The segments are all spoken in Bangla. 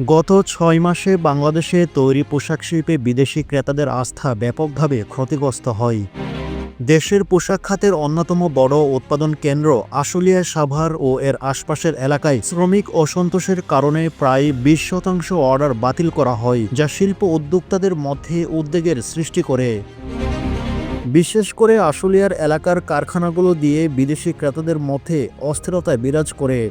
গত ৬ মাসে বাংলাদেশে তৈরি পোশাক শিল্পে বিদেশি ক্রেতাদের আস্থা ব্যাপকভাবে ক্ষতিগ্রস্ত হয়। দেশের পোশাক খাতের অন্যতম বড় উৎপাদন কেন্দ্র আশুলিয়া সাভার ও এর আশপাশের এলাকায় শ্রমিক অসন্তোষের কারণে প্রায় ২০% অর্ডার বাতিল করা হয়, যা শিল্প উদ্যোক্তাদের মধ্যে উদ্বেগের সৃষ্টি করে। বিশেষ করে আশুলিয়ার এলাকার কারখানাগুলো দিয়ে বিদেশি ক্রেতাদের মধ্যে অস্থিরতা বিরাজ করে।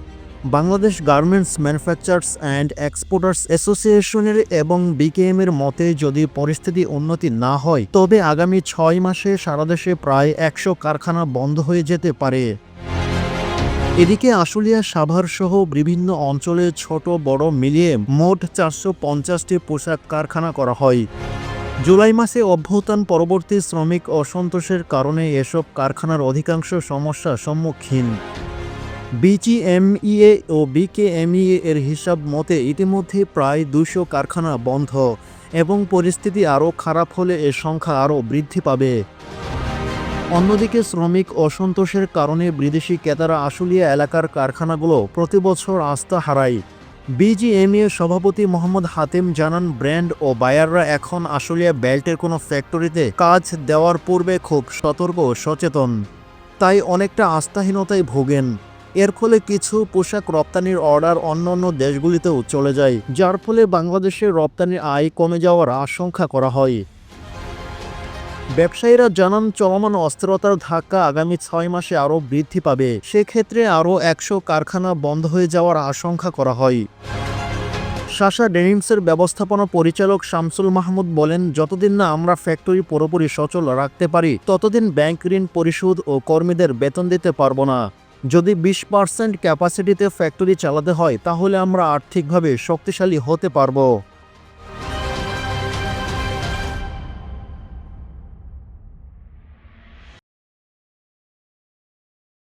Bangladesh garments manufacturers and exporters অ্যাসোসিয়েশনের এবং বিকেএমের মতে যদি পরিস্থিতি উন্নতি না হয় তবে আগামী ৬ মাসে সারা দেশে প্রায় ১০০ কারখানা বন্ধ হয়ে যেতে পারে। এদিকে আশুলিয়া সাভার সহ বিভিন্ন অঞ্চলে ছোট বড় মিলিয়ে মোট ৪৫০টি পোশাক কারখানা করা হয়। জুলাই মাসে অভ্যুত্থান পরবর্তী শ্রমিক অসন্তোষের কারণে এসব কারখানার অধিকাংশ সমস্যার সম্মুখীন। বিজিএমইএ ও বিকেএমইএ এর হিসাব মতে ইতিমধ্যে প্রায় ২০০ কারখানা বন্ধ এবং পরিস্থিতি আরও খারাপ হলে এর সংখ্যা আরও বৃদ্ধি পাবে। অন্যদিকে শ্রমিক অসন্তোষের কারণে বিদেশি ক্রেতারা আশুলিয়া এলাকার কারখানাগুলো প্রতিবছর আস্থা হারায়। বিজিএমইএ সভাপতি মোহাম্মদ হাতেম জানান, ব্র্যান্ড ও বায়াররা এখন আশুলিয়া বেল্টের কোনো ফ্যাক্টরিতে কাজ দেওয়ার পূর্বে খুব সতর্ক ও সচেতন, তাই অনেকটা আস্থাহীনতায় ভোগেন। এর ফলে কিছু পোশাক রপ্তানির অর্ডার অন্যান্য দেশগুলিতেও চলে যায়, যার ফলে বাংলাদেশের রপ্তানির আয় কমে যাওয়ার আশঙ্কা করা হয়। ব্যবসায়ীরা জানান, চলমান অস্থিরতার ধাক্কা আগামী ৬ মাসে আরও বৃদ্ধি পাবে। সেক্ষেত্রে আরও ১০০ কারখানা বন্ধ হয়ে যাওয়ার আশঙ্কা করা হয়। শাসা ডেনিমসের ব্যবস্থাপনা পরিচালক শামসুল মাহমুদ বলেন, যতদিন না আমরা ফ্যাক্টরি পুরোপুরি সচল রাখতে পারি ততদিন ব্যাংক ঋণ পরিশোধ ও কর্মীদের বেতন দিতে পারব না। যদি ২০% ক্যাপাসিটিতে ফ্যাক্টরি চালাতে হয় তাহলে আমরা আর্থিকভাবে শক্তিশালী হতে পারব।